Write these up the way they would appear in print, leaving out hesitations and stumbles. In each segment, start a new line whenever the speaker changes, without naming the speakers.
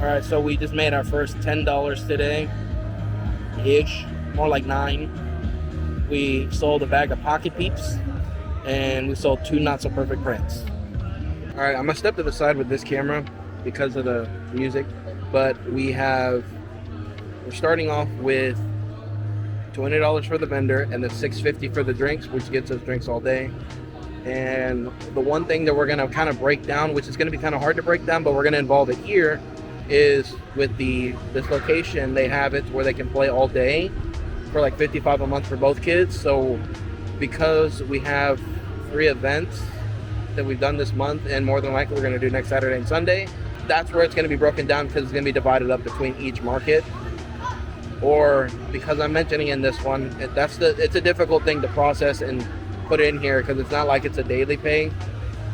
All right, so we just made our first $10 today, ish, more like 9. We sold a bag of Pocket Peeps, and we sold 2 not so perfect prints. All right, I'm gonna step to the side with this camera because of the music, but we're starting off with $20 for the vendor and then $6.50 for the drinks, which gets us drinks all day. And the one thing that we're gonna kind of break down, which is gonna be kind of hard to break down, but we're gonna involve it here, is with this location, they have it where they can play all day for like $55 a month for both kids. So because we have 3 events that we've done this month, and more than likely we're going to do next Saturday and Sunday, that's where it's going to be broken down, because it's going to be divided up between each market. Or because I'm mentioning in this one, it's a difficult thing to process and put in here, because it's not like it's a daily pay,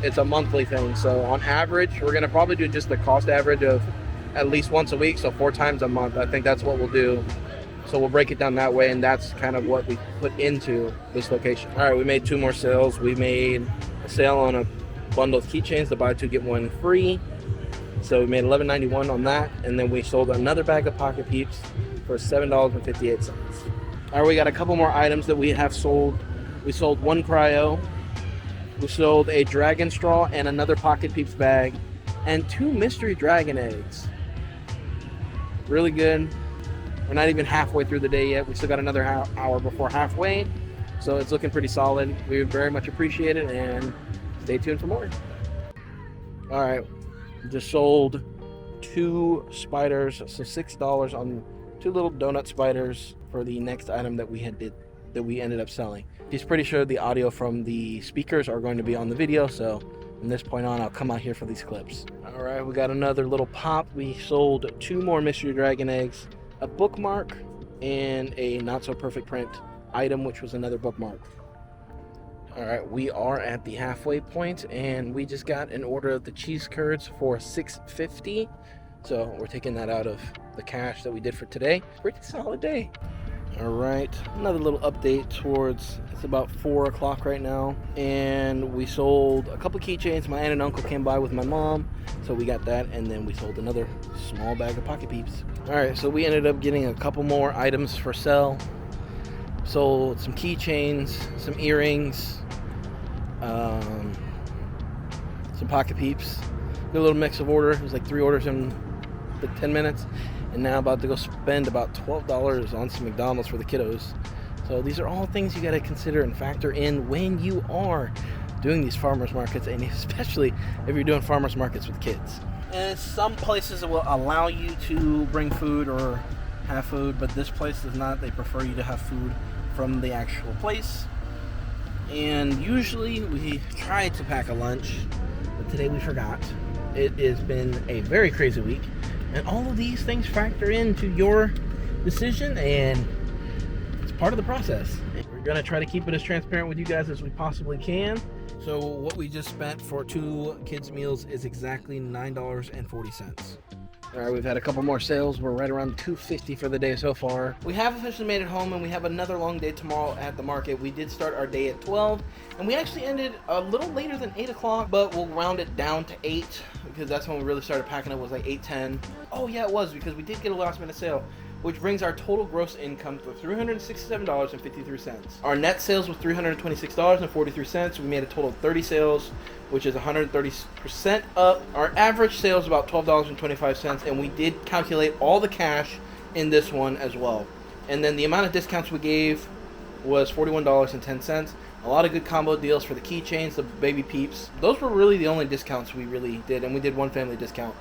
it's a monthly thing. So on average, we're going to probably do just the cost average of at least once a week, so 4 times a month. I think that's what we'll do. So we'll break it down that way, and that's kind of what we put into this location. All right, we made 2 more sales. We made a sale on a bundle of keychains, the buy 2 get 1 free. So we made $11.91 on that, and then we sold another bag of Pocket Peeps for $7.58. All right, we got a couple more items that we have sold. We sold 1 cryo, we sold a dragon straw and another Pocket Peeps bag, and 2 mystery dragon eggs. Really good. We're not even halfway through the day yet. We still got another hour before halfway, so it's looking pretty solid. We very much appreciate it, and stay tuned for more. All right, just sold 2 spiders, so $6 on 2 little donut spiders for the next item that we ended up selling. He's pretty sure the audio from the speakers are going to be on the video, so from this point on, I'll come out here for these clips. All right, we got another little pop. We sold 2 more mystery dragon eggs, a bookmark, and a not so perfect print item, which was another bookmark. All right, we are at the halfway point, and we just got an order of the cheese curds for $6.50. So we're taking that out of the cash that we did for today. Pretty solid day. All right, another little update towards, it's about 4 o'clock right now, and we sold a couple keychains. My aunt and uncle came by with my mom, so we got that, and then we sold another small bag of Pocket Peeps. All right, so we ended up getting a couple more items for sale. Sold some keychains, some earrings, some Pocket Peeps. Did a little mix of order. It was like 3 orders in like 10 minutes. And now about to go spend about $12 on some McDonald's for the kiddos. So these are all things you got to consider and factor in when you are doing these farmers markets, and especially if you're doing farmers markets with kids. And some places will allow you to bring food or have food, but this place does not. They prefer you to have food from the actual place. And usually we try to pack a lunch, but today we forgot. It has been a very crazy week. And all of these things factor into your decision, and it's part of the process. We're going to try to keep it as transparent with you guys as we possibly can. So what we just spent for 2 kids' meals is exactly $9.40. All right, we've had a couple more sales. We're right around $2.50 for the day so far. We have officially made it home, and we have another long day tomorrow at the market. We did start our day at 12, and we actually ended a little later than 8 o'clock, but we'll round it down to 8, because that's when we really started packing up, was like 8:10. Oh yeah, it was, because we did get a last minute sale, which brings our total gross income to $367.53. Our net sales was $326.43. We made a total of 30 sales, which is 130% up. Our average sale is about $12.25, and we did calculate all the cash in this one as well. And then the amount of discounts we gave was $41.10. A lot of good combo deals for the keychains, the baby peeps. Those were really the only discounts we really did, and we did one family discount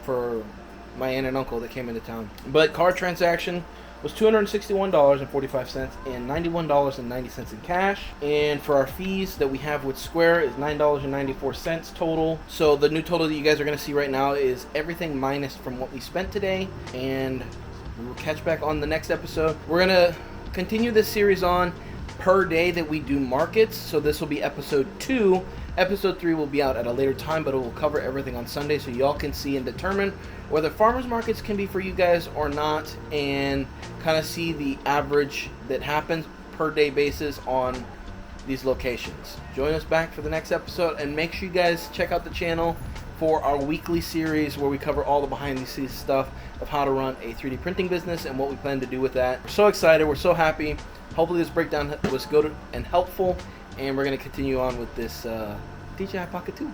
for my aunt and uncle that came into town. But card transaction was $261.45 and $91.90 in cash. And for our fees that we have with Square is $9.94 total. So the new total that you guys are going to see right now is everything minus from what we spent today. And we'll catch back on the next episode. We're going to continue this series on per day that we do markets. So this will be episode 2. Episode 3 will be out at a later time, but it will cover everything on Sunday, so y'all can see and determine whether farmers markets can be for you guys or not, and kind of see the average that happens per day basis on these locations. Join us back for the next episode, and make sure you guys check out the channel for our weekly series where we cover all the behind the scenes stuff of how to run a 3D printing business and what we plan to do with that. We're so excited. We're so happy. Hopefully this breakdown was good and helpful, and we're going to continue on with this DJI Pocket 2.